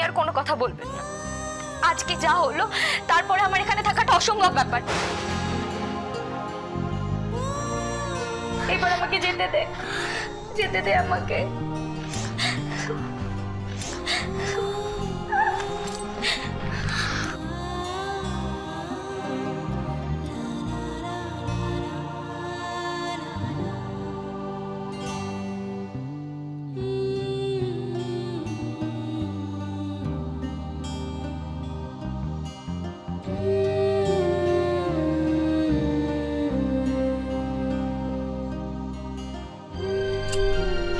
আর কোনো কথা বলবেন না। আজকে যা হলো তারপরে আমার এখানে থাকাটা অসম্ভব ব্যাপার। এবার আমাকে যেতে দে, যেতে দে আমাকে।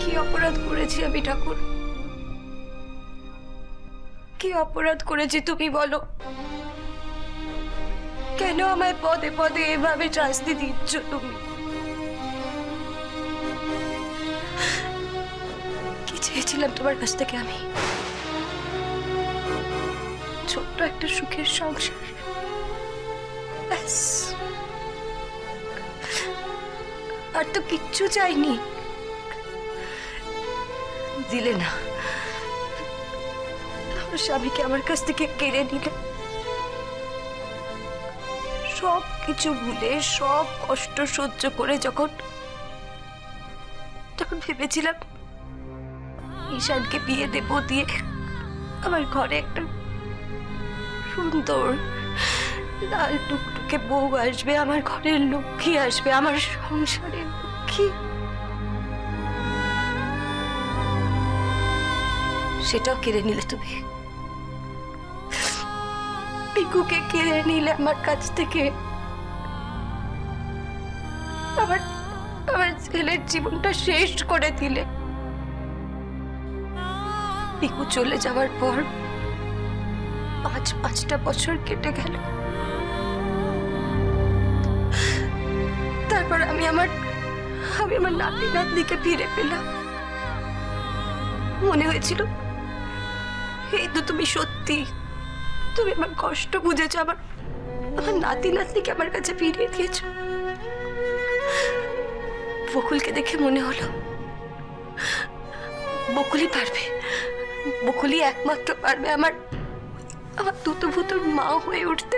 কি অপরাধ করেছি আমি ঠাকুর? কি অপরাধ করেছি তুমি বলো? কেন আমায় পদে পদে এভাবে শাস্তি দিচ্ছ তুমি? কি চেয়েছিলাম তোমার কাছ থেকে আমি? ছোট্ট একটা সুখের সংসার, ব্যাস। আর তো কিচ্ছু চাইনি। দিলে না, আমার স্বামীকে আমার কাছ থেকে কেড়ে নিলে। সব কিছু ভুলে, সব কষ্ট সহ্য করে যখন ভেবেছিলাম ঈশানকে বিয়ে দেবো, দিয়ে আমার ঘরে একটা সুন্দর লাল টুকটুকে বউ আসবে, আমার ঘরের লক্ষ্মী আসবে, আমার সংসারের লক্ষ্মী, সেটাও কেড়ে নিলে তুমি। পিকুকে কেড়ে নিলে আমার কাছ থেকে। আমার ছেলের জীবনটা শেষ করে দিলে। পিকু চলে যাওয়ার পর 5টা বছর কেটে গেল। তারপর আমি আমার নাতি নাতনিকে ফিরে পেলাম। মনে হয়েছিল এই তো তুমি সত্যি, তুমি আমার কষ্ট বুঝেছো, আমার নাতি নাতনিকে আমার কাছে ফিরিয়ে দিয়েছো। বকুলকে দেখে মনে হলো বকুলই পারবে, বকুলই একমাত্র পারবে আমার দুটো ভূতর মা হয়ে উঠতে।